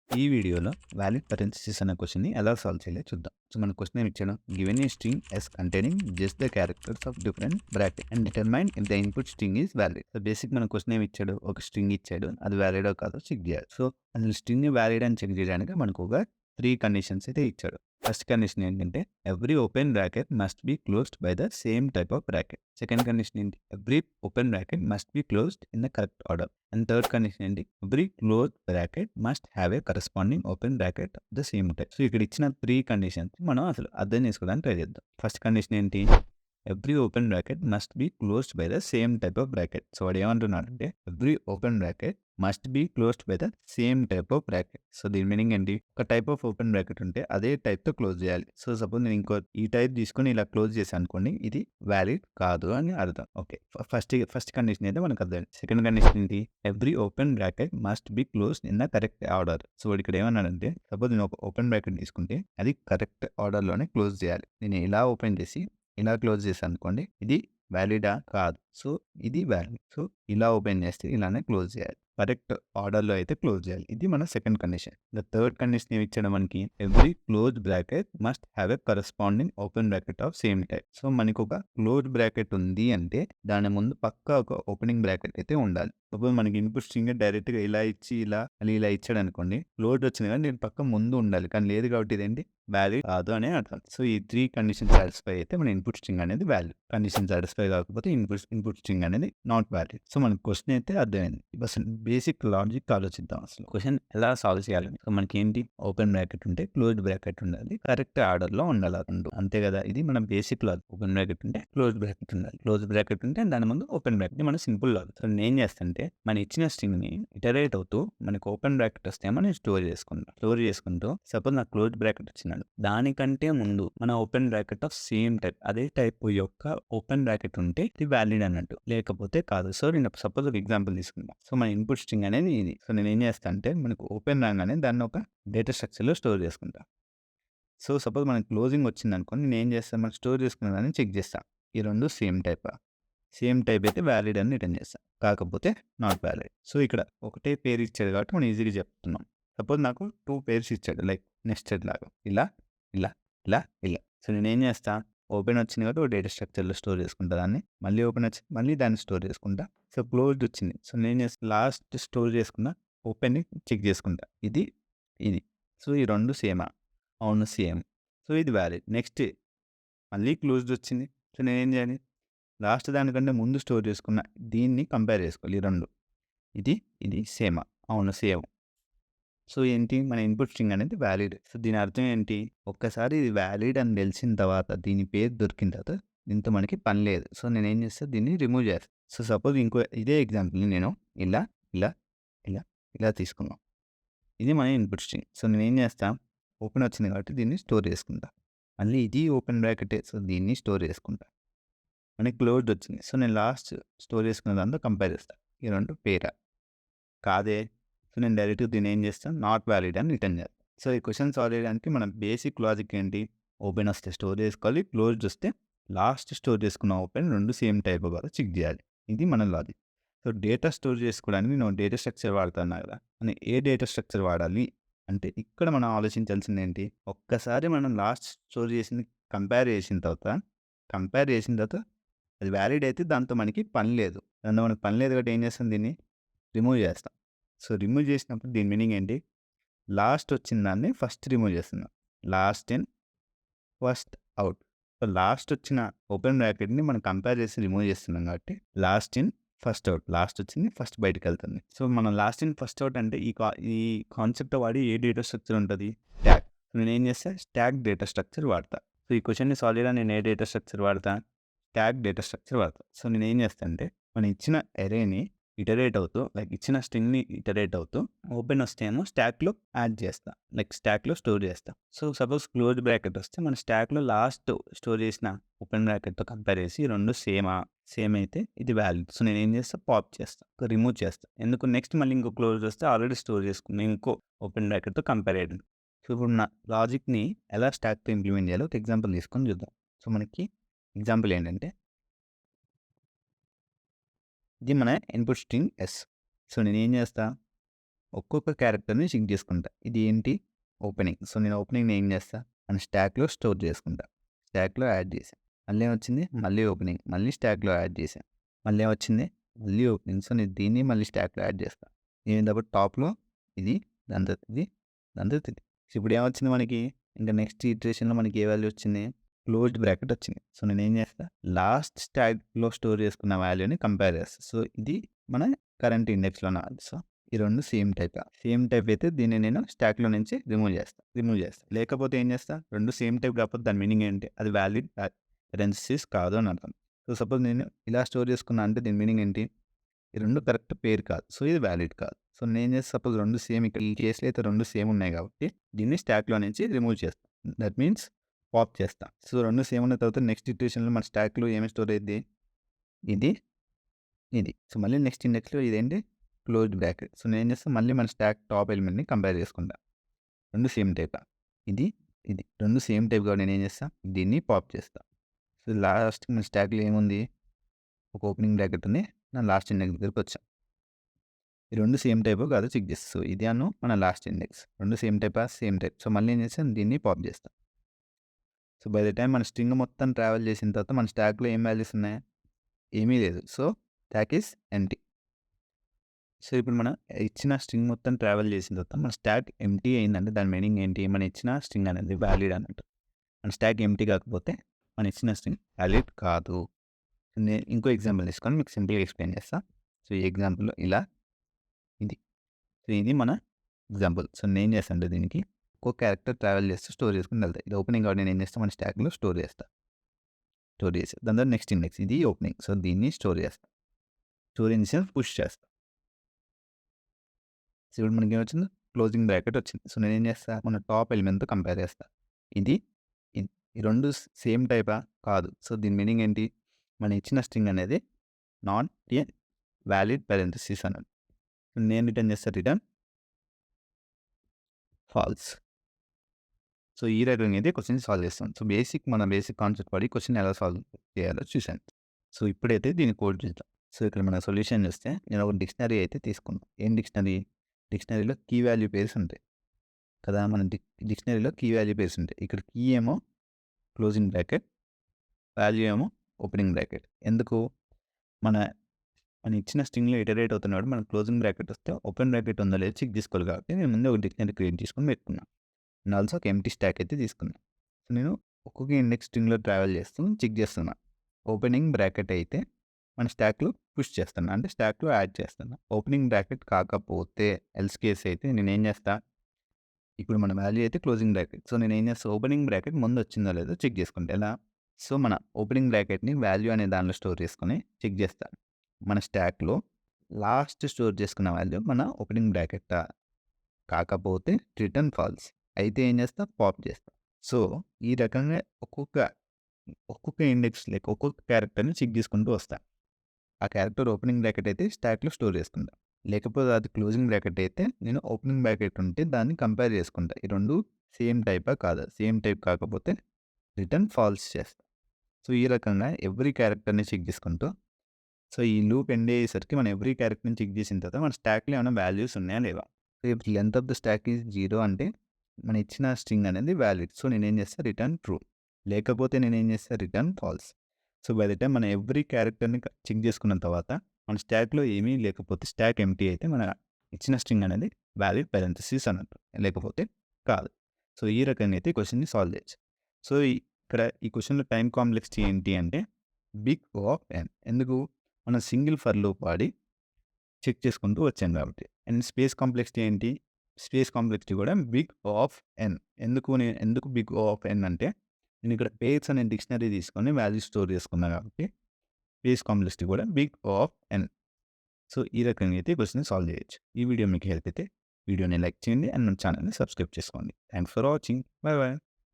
ఈ వీడియోలో valid parenthesis అనే క్వశ్చన్‌ని ఎలా సాల్వ్ చేయాలో చూద్దాం. సో, మన క్వశ్చన్ ఏమి ఇచ్చాడు? Given a string s containing just the characters of different bracket and determine if the input string is valid. So, basic మన క్వశ్చన్ ఏమి ఇచ్చాడు? ఒక స్ట్రింగ్ ఇచ్చాడు. అది వాలిడో కాదో చెక్ చేయాలి. సో, అసలు స్ట్రింగ్ వాలిడ్ అని చెక్ చేయడానికి మనకు ఒక 3 కండిషన్స్ అయితే ఇచ్చాడు. ఫస్ట్ కండిషన్ ఏంటంటే every open bracket must be closed by the same type of bracket. Second condition ఏంటి? Every open bracket must be closed in the correct order. And third condition ఏంటి? Every close bracket must have a corresponding open bracket of the same type. So, ఇక్కడ ఇచ్చిన 3 conditions మనం అసలు అర్థం చేసుకోవడానికి try చేద్దాం. First condition ఏంటి? Every open bracket must be closed by the same type of bracket. So, వాడు ఏమంటున్నాడంటే every open bracket must be closed by the same type of bracket. So, దీని మీనింగ్ ఏంటి? ఒక టైప్ ఆఫ్ ఓపెన్ బ్రాకెట్ ఉంటే అదే టైప్‌తో close చేయాలి. So, suppose నేను ఈ టైప్ తీసుకొని ఇలా క్లోజ్ చేశాను అనుకోండి, ఇది వాలిడ్ కాదు అని అర్థం. ఓకే. ఫస్ట్ కండిషన్ అయితే మనకు అర్థమైంది. సెకండ్ కండిషన్ ఏంటి? Every open bracket must be closed in the correct order. So, వాడు ఇక్కడ ఏమన్నాడంటే సపోజ్ నేను ఒక ఓపెన్ బ్రాకెట్ తీసుకుంటే అది కరెక్ట్ ఆర్డర్‌లోనే క్లోజ్ చేయాలి. నేను ఇలా ఓపెన్ చేసి ఇలా క్లోజ్ చేశాను అనుకోండి, ఇది వాలిడా? కాదు. సో, ఇది వాలిడ్. సో, ఇలా ఓపెన్ చేస్తే ఇలానే క్లోజ్ చేయాలి. కరెక్ట్ ఆర్డర్‌లో అయితే క్లోజ్ చేయాలి. ఇది మన second condition. The third condition ఏమి ఇచ్చాడు మనకి? Every close bracket must have a corresponding open bracket of same type. So, మనకు ఒక క్లోజ్ బ్రాకెట్ ఉంది అంటే దాని ముందు పక్కా ఒక ఓపెనింగ్ బ్రాకెట్ అయితే ఉండాలి. సపోజ్ మనకి ఇన్పుట్ స్ట్రింగ్ డైరెక్ట్‌గా ఇలా ఇచ్చి మళ్ళీ ఇలా ఇచ్చాడు అనుకోండి, క్లోజ్ వచ్చింది కానీ దీని పక్క ముందు ఉండాలి. కానీ లేదు కాబట్టి ఇదేంటి? వాలిడ్ కాదు అనే అర్థం. సో, ఈ 3 కండిషన్స్ సాటిస్ఫై అయితే మన ఇన్పుట్ స్ట్రింగ్ అనేది వాలిడ్. కండిషన్ సాటిస్ఫై కాకపోతే ఇన్పుట్ స్ట్రింగ్ అనేది నాట్ వాలిడ్. సో, మనకు క్వశ్చన్ అయితే అర్థమైంది. అసలు బేసిక్ లాజిక్ ఆలోచిద్దాం అసలు. క్వశ్చన్ ఎలా సాల్వ్ చేయాలని. సో, మనకేంటి? ఓపెన్ బ్రాకెట్ ఉంటే క్లోజ్డ్ బ్రాకెట్ ఉండాలి. కరెక్ట్ ఆర్డర్‌లో ఉండాలి ఆ 2. అంతే కదా! ఇది మన బేసిక్ లాజిక్. ఓపెన్ బ్రాకెట్ ఉంటే క్లోజ్డ్ బ్రాకెట్ ఉండాలి. క్లోజ్డ్ బ్రాకెట్ ఉంటే దాని ముందు ఓపెన్ బ్రాకెట్. ఇది మన సింపుల్ లాజిక్. సో, నేనేం చేస్తానంటే మన ఇచ్చిన స్ట్రింగ్‌ని ఇటరేట్ అవుతూ మనకు ఓపెన్ బ్రాకెట్ వస్తేమో నేను స్టోర్ చేసుకుంటా. స్టోర్ చేసుకుంటూ సపోజ్ నాకు క్లోజ్డ్ బ్రాకెట్ వచ్చిందండి. దానికంటే ముందు మన open bracket of same type అదే టైప్ యొక్క ఓపెన్ బ్రాకెట్ ఉంటే ఇది వాలిడ్ అన్నట్టు. లేకపోతే కాదు. సో, నేను సపోజ్ ఒక ఎగ్జాంపుల్ తీసుకుంటా. సో, మన ఇన్పుట్ స్ట్రింగ్ అనేది ఇది. సో, నేనేం చేస్తా అంటే మనకు ఓపెన్ రాగానే దాన్ని ఒక డేటా స్ట్రక్చర్‌లో స్టోర్ చేసుకుంటా. సో, సపోజ్ మనకి క్లోజింగ్ వచ్చిందనుకోండి నేనేం చేస్తాను? మనం స్టోర్ చేసుకున్న దాన్ని చెక్ చేస్తా. ఈ 2 సేమ్ టైపా? సేమ్ టైప్ అయితే వాలిడ్ అని రిటర్న్ చేస్తా. కాకపోతే నాట్ వాలిడ్. సో, ఇక్కడ ఒకటే పేరు ఇచ్చాడు కాబట్టి మనం ఈజీగా చెప్తున్నాం. సపోజ్ నాకు 2 పేర్స్ ఇచ్చాడు లైక్ నెస్టెడ్ లాగా. ఇలా, ఇలా, ఇలా, ఇలా. సో, నేనేం చేస్తా? ఓపెన్ వచ్చింది కాబట్టి ఒక డేటా స్ట్రక్చర్‌లో స్టోర్ చేసుకుంటా దాన్ని. మళ్ళీ ఓపెన్ వచ్చింది మళ్ళీ దాన్ని స్టోర్ చేసుకుంటా. సో, క్లోజ్డ్ వచ్చింది. సో, నేనేం చేస్తా? లాస్ట్ స్టోర్ చేసుకున్న ఓపెన్‌ని చెక్ చేసుకుంటా. ఇది, ఇది. సో, ఈ 2 సేమా? అవును సేమ్. సో, ఇది వాలిడ్. నెక్స్ట్ మళ్ళీ క్లోజ్డ్ వచ్చింది. సో, నేనేం చేయాలి? లాస్ట్ దానికంటే ముందు స్టోర్ చేసుకున్న దీన్ని కంపేర్ చేసుకోవాలి ఈ 2. ఇది, ఇది సేమా? అవును సేమ్. సో, ఏంటి? మన ఇన్పుట్ స్ట్రింగ్ అనేది వాలిడ్. సో, దీని అర్థం ఏంటి? ఒక్కసారి ఇది వాలిడ్ అని తెలిసిన తర్వాత దీని పేరు దొరికిన తర్వాత దీంతో మనకి పని లేదు. సో, నేనేం చేస్తా? దీన్ని రిమూవ్ చేస్తా. సో, సపోజ్ ఇదే ఎగ్జాంపుల్‌ని నేను ఇలా, ఇలా, ఇలా, ఇలా తీసుకున్నాం. ఇది మన ఇన్పుట్ స్ట్రింగ్. సో, నేనేం చేస్తా? ఓపెన్ వచ్చింది కాబట్టి దీన్ని స్టోర్ చేసుకుంటా. మళ్ళీ ఇది ఓపెన్ బ్రాకెటే. సో, దీన్ని స్టోర్ చేసుకుంటా. మనకి క్లోజ్డ్ వచ్చింది. సో, నేను లాస్ట్ స్టోర్ చేసుకున్న దాంతో కంపేర్ చేస్తా. ఈ 2 పేరా? కాదే. సో, నేను డైరెక్ట్‌గా దీన్ని ఏం చేస్తాను? నాట్ వాలిడ్ అని రిటర్న్ చేస్తా. సో, ఈ క్వెషన్ సాల్వ్ చేయడానికి మన బేసిక్ లాజిక్ ఏంటి? ఓపెన్ వస్తే స్టోర్ చేసుకోవాలి. క్లోజ్డ్ వస్తే లాస్ట్ స్టోర్ చేసుకున్న ఓపెన్ 2 సేమ్ టైప్ కాదో చెక్ చేయాలి. ఇది మన లాజిక్. సో, డేటా స్టోర్ చేసుకోవడానికి నేను డేటా స్ట్రక్చర్ వాడుతున్నా కదా! నేను ఏ డేటా స్ట్రక్చర్ వాడాలి? అంటే ఇక్కడ మనం ఆలోచించాల్సింది ఏంటి? ఒక్కసారి మనం లాస్ట్ స్టోర్ చేసింది కంపేర్ చేసిన తర్వాత అది వాలిడ్ అయితే దాంతో మనకి పని లేదు. దాంతో మనకి పని లేదు కాబట్టి ఏం చేస్తాం దీన్ని? రిమూవ్ చేస్తాం. సో, రిమూవ్ చేసినప్పుడు దీని మీనింగ్ ఏంటి? లాస్ట్ వచ్చిన దాన్ని ఫస్ట్ రిమూవ్ చేస్తున్నాం. Last in, first out. So, last వచ్చిన ఓపెన్ బ్రాకెట్‌ని మనం కంపేర్ చేసి రిమూవ్ చేస్తున్నాం కాబట్టి last in, first out. Last వచ్చింది ఫస్ట్ బయటికెళ్తుంది. సో, మనం లాస్ట్ ఇన్, ఫస్ట్ ఔట్ అంటే ఈ కాన్సెప్ట్ వాడి ఏ డేటా స్ట్రక్చర్ ఉంటది? స్టాక్. నేనేం చేస్తా? స్టాక్ డేటా స్ట్రక్చర్ వాడతా. సో, ఈ క్వెషన్‌ని సాల్వ్ చేయడానికి నేను ఏ డేటా స్ట్రక్చర్ వాడతా? స్టాక్ డేటా స్ట్రక్చర్ వాడతా. సో, నేనేం చేస్తా అంటే మనం ఇచ్చిన అరేని ఇటరేట్ అవుతూ లైక్ ఇచ్చిన స్ట్రింగ్‌ని ఇటరేట్ అవుతూ ఓపెన్ వస్తేమో స్టాక్‌లో యాడ్ చేస్తా. లైక్ స్టాక్‌లో స్టోర్ చేస్తా. సో, సపోజ్ క్లోజ్ బ్రాకెట్ వస్తే మన స్టాక్‌లో లాస్ట్ స్టోర్ చేసిన ఓపెన్ బ్రాకెట్‌తో కంపేర్ చేసి 2 సేమ్ అయితే ఇది వాలిడ్. సో, నేనేం చేస్తా? పాప్ చేస్తా. రిమూవ్ చేస్తా. ఎందుకు? నెక్స్ట్ మళ్ళీ ఇంకో క్లోజ్ వస్తే ఆల్రెడీ స్టోర్ చేసుకున్నా ఇంకో ఓపెన్ బ్రాకెట్‌తో కంపేర్ చేయడానికి. సో, ఇప్పుడు నా లాజిక్‌ని ఎలా స్టాక్‌తో ఇంప్లిమెంట్ చేయాలో ఒక ఎగ్జాంపుల్ తీసుకొని చూద్దాం. సో, మనకి ఎగ్జాంపుల్ ఏంటంటే ఇది మన ఇన్పుట్ స్ట్రింగ్ ఎస్. సో, నేనేం చేస్తా? ఒక్కొక్క క్యారెక్టర్‌ని చెక్ చేసుకుంటా. ఇది ఏంటి? ఓపెనింగ్. సో, నేను ఓపెనింగ్‌ని ఏం చేస్తా? మన స్టాక్‌లో స్టోర్ చేసుకుంటా. స్టాక్‌లో యాడ్ చేశా. మళ్ళీ ఏమొచ్చింది? మళ్ళీ ఓపెనింగ్. మళ్ళీ స్టాక్‌లో యాడ్ చేశా. మళ్ళీ ఏమొచ్చింది? మళ్ళీ ఓపెనింగ్. సో, నేను దీన్ని మళ్ళీ స్టాక్‌లో యాడ్ చేస్తా. ఏంటప్పుడు టాప్‌లో ఇది, దాని తర్వాత ఇది, దాని తర్వాత ఇది. సో, ఇప్పుడు ఏమొచ్చింది మనకి? ఇంకా నెక్స్ట్ ఇటరేషన్‌లో మనకి ఏ వాల్యూ వచ్చింది? క్లోజ్డ్ బ్రాకెట్ వచ్చింది. సో, నేనేం చేస్తా? లాస్ట్ స్టాక్‌లో స్టోర్ చేసుకున్న వాల్యూని కంపేర్ చేస్తా. సో, ఇది మన కరెంట్ ఇండెక్స్‌లో ఉన్నది. సో, ఈ 2 సేమ్ టైపా? సేమ్ టైప్ అయితే దీన్ని నేను స్టాక్‌లో నుంచి రిమూవ్ చేస్తా. లేకపోతే ఏం చేస్తా? 2 సేమ్ టైప్ కాకపోతే దాని మీనింగ్ ఏంటి? అది వాలిడ్ పారెంథసిస్ కాదు అని అర్థం. సో, సపోజ్ నేను ఇలా స్టోర్ చేసుకున్నా అంటే దీని మీనింగ్ ఏంటి? ఈ 2 కరెక్ట్ పేర్ కాదు. సో, ఇది వాలిడ్ కాదు. సో, నేనేం చేస్తా? సపోజ్ 2 సేమ్ ఇక్కడ ఈ కేస్‌లో అయితే 2 సేమ్ ఉన్నాయి కాబట్టి దీన్ని స్టాక్‌లో నుంచి రిమూవ్ చేస్తా. దట్ మీన్స్ పాప్ చేస్తా. సో, 2 సేమ్ ఉన్న తర్వాత నెక్స్ట్ ఇటరేషన్‌లో మన స్టాక్‌లో ఏమి స్టోర్ అయిద్ది? ఇది, ఇది. సో, మళ్ళీ నెక్స్ట్ ఇండెక్స్‌లో ఇదేంటి? Closed bracket. సో, నేనేం చేస్తా? మళ్ళీ మన స్టాక్ టాప్ ఎలిమెంట్‌ని కంపేర్ చేసుకుంటా. 2 సేమ్ టైపా? ఇది, ఇది. 2 సేమ్ టైప్ కాబట్టి నేనేం చేస్తా? దీన్ని పాప్ చేస్తా. సో, లాస్ట్‌కి మన స్టాక్‌లో ఏముంది? ఒక ఓపెనింగ్ బ్రాకెట్ ఉంది. నా లాస్ట్ ఇండెక్స్ దగ్గరికొచ్చా. ఈ 2 సేమ్ టైపో కాదో చెక్ చేస్తా. సో, ఇది మన లాస్ట్ ఇండెక్స్. 2 సేమ్ టైపా? Same type. సో, మళ్ళీ ఏం చేస్తాను? దీన్ని పాప్ చేస్తా. సో, బై ద టైమ్ మన స్ట్రింగ్ మొత్తం ట్రావెల్ చేసిన తర్వాత మన స్టాక్‌లో ఏం వాల్యూస్ ఉన్నాయి? ఏమీ లేదు. So, stack is empty. So, ఇప్పుడు మనం ఇచ్చిన స్ట్రింగ్ మొత్తం ట్రావెల్ చేసిన తర్వాత మన స్టాక్ ఎంప్టీ అయిందంటే దాని మీనింగ్ ఏంటి? మనం ఇచ్చిన స్ట్రింగ్ అనేది వాలిడ్ అన్నట్టు. మన స్టాక్ ఎంప్టీ కాకపోతే మనం ఇచ్చిన స్ట్రింగ్ వాలిడ్ కాదు. నేను ఇంకో ఎగ్జాంపుల్ తీసుకొని మీకు సింపుల్‌గా ఎక్స్‌ప్లెయిన్ చేస్తా. సో, ఈ ఎగ్జాంపుల్‌లో ఇలా ఇది. సో, ఇది మన ఎగ్జాంపుల్. సో, నేనేం చేస్తానంటే దీనికి ఒక్కో క్యారెక్టర్ ట్రావెల్ చేస్తూ స్టోర్ చేసుకొని వెళ్తా. ఇది ఓపెనింగ్ కాబట్టి నేనేం చేస్తా? మన స్టాక్‌లో స్టోర్ చేస్తా. స్టోర్ చేసి దాని తర్వాత నెక్స్ట్ ఇండెక్స్ ఇది ఓపెనింగ్. సో, దీన్ని స్టోర్ చేస్తా. Store in the sense push చేస్తా. సో, ఇప్పుడు మనకేమొచ్చింది? క్లోజింగ్ బ్రాకెట్ వచ్చింది. సో, నేనేం చేస్తా? మన టాప్ ఎలిమెంట్‌తో కంపేర్ చేస్తా. ఇది, ఇది. ఈ 2 సేమ్ టైపా? కాదు. సో, దీని మీనింగ్ ఏంటి? మనం ఇచ్చిన స్ట్రింగ్ అనేది నాట్ ఎ వాలిడ్ పారెంథసిస్ అన్నట్టు. నేను రిటర్న్ చేస్తా ఫాల్స్. సో, ఈ రకంగా అయితే క్వెషన్ సాల్వ్ చేస్తాం. సో, మన బేసిక్ కాన్సెప్ట్ వాడి క్వెషన్ ఎలా సాల్వ్ చేయాలో చూసాను. సో, ఇప్పుడైతే దీన్ని కోడ్ చేద్దాం. సో, ఇక్కడ మన సొల్యూషన్ చూస్తే నేను ఒక డిక్షనరీ అయితే తీసుకున్నా. ఏం డిక్షనరీ? డిక్షనరీలో కీ వాల్యూ పేర్స్ ఉంటాయి కదా! మన డిక్షనరీలో కీ వాల్యూ పేర్స్ ఉంటాయి. ఇక్కడ కీ ఏమో క్లోజింగ్ బ్రాకెట్, వాల్యూ ఏమో ఓపెనింగ్ బ్రాకెట్. ఎందుకు? మన మన ఇచ్చిన స్ట్రింగ్‌లో ఇటరేట్ అవుతున్నప్పుడు మన క్లోజింగ్ బ్రాకెట్ వస్తే ఓపెన్ బ్రాకెట్ ఉందో లేదో చెక్ చేసుకోవాలి కాబట్టి నేను ముందే ఒక డిక్షనరీ క్రియేట్ చేసుకొని పెట్టుకున్నా. అండ్ ఆల్సో ఒక ఎంప్టీ స్టాక్ అయితే తీసుకున్నా. సో, నేను ఒక్కొక్క ఇండెక్స్ స్ట్రింగ్‌లో ట్రావెల్ చేస్తూ చెక్ చేస్తున్నా. ఓపెనింగ్ బ్రాకెట్ అయితే మన స్టాక్‌లో పుష్ చేస్తున్నా. అంటే స్టాక్‌లో యాడ్ చేస్తున్నా. ఓపెనింగ్ బ్రాకెట్ కాకపోతే ఎల్స్ కేస్ అయితే నేనేం చేస్తా? ఇప్పుడు మన వాల్యూ అయితే క్లోజింగ్ బ్రాకెట్. సో, నేనేం చేస్తా? ఓపెనింగ్ బ్రాకెట్ ముందు వచ్చిందో లేదో చెక్ చేసుకుంటా. ఎలా? సో, మన ఓపెనింగ్ బ్రాకెట్‌ని వాల్యూ అనే దానిలో స్టోర్ చేసుకొని చెక్ చేస్తా. మన స్టాక్‌లో లాస్ట్ స్టోర్ చేసుకున్న వాల్యూ మన ఓపెనింగ్ బ్రాకెటా? కాకపోతే రిటర్న్ ఫాల్స్. అయితే ఏం చేస్తా? పాప్ చేస్తా. సో, ఈ రకంగా ఒక్కొక్క ఇండెక్స్ లైక్ ఒక్కొక్క క్యారెక్టర్‌ని చెక్ చేసుకుంటూ వస్తా. ఆ క్యారెక్టర్ ఓపెనింగ్ బ్రాకెట్ అయితే స్టాక్‌లో స్టోర్ చేసుకుంటా. లేకపోతే అది క్లోజింగ్ బ్రాకెట్ అయితే నేను ఓపెనింగ్ బ్రాకెట్ ఉంటే దాన్ని కంపేర్ చేసుకుంటా. ఈ 2 సేమ్ టైపా? కాదా? సేమ్ టైప్ కాకపోతే రిటర్న్ ఫాల్స్ చేస్తా. సో, ఈ రకంగా ఎవ్రీ క్యారెక్టర్‌ని చెక్ చేసుకుంటూ సో, ఈ లూప్ ఎండ్ అయ్యేసరికి మనం ఎవ్రీ క్యారెక్టర్‌ని చెక్ చేసిన తర్వాత మన స్టాక్‌లో ఏమైనా వాల్యూస్ ఉన్నాయా లేవా? If length of the stock is 0 అంటే మన ఇచ్చిన స్ట్రింగ్ అనేది వాలిడ్. సో, నేనేం చేస్తా? Return true. లేకపోతే నేనేం చేస్తా? Return falls. So, by the time మనం ఎవ్రీ క్యారెక్టర్‌ని చెక్ చేసుకున్న తర్వాత మన స్టాక్‌లో ఏమీ లేకపోతే స్టాక్ ఎంప్టీ అయితే మన ఇచ్చిన స్ట్రింగ్ అనేది వాలిడ్ పారెంథసిస్ అన్నట్టు. లేకపోతే కాదు. సో, ఈ రకంగా అయితే ఈ క్వెషన్‌ని సాల్వ్ చేయొచ్చు. సో, ఇక్కడ ఈ క్వెషన్‌లో టైమ్ కాంప్లెక్సిటీ ఏంటి అంటే బిగ్ O ఆఫ్ n. ఎందుకు? మనం సింగిల్ ఫర్ లూప్ వాడి చెక్ చేసుకుంటూ వచ్చాం కాబట్టి. అండ్ స్పేస్ కాంప్లెక్సిటీ ఏంటి? స్పేస్ కాంప్లెక్సిటీ కూడా బిగ్ O ఆఫ్ n. ఎందుకు బిగ్ O ఆఫ్ n అంటే నేను ఇక్కడ పేర్స్ అనే డిక్షనరీ తీసుకొని వాల్యూ స్టోర్ చేసుకున్నా కాబట్టి స్పేస్ కాంప్లెక్సిటీ కూడా big O of n. So, ఈ రకంగా అయితే ఈ క్వెషన్‌ని సాల్వ్ చేయొచ్చు. ఈ వీడియో మీకు హెల్ప్ అయితే వీడియోని లైక్ చేయండి అండ్ మన ఛానల్‌ని సబ్స్క్రైబ్ చేసుకోండి. Thanks for watching. By by.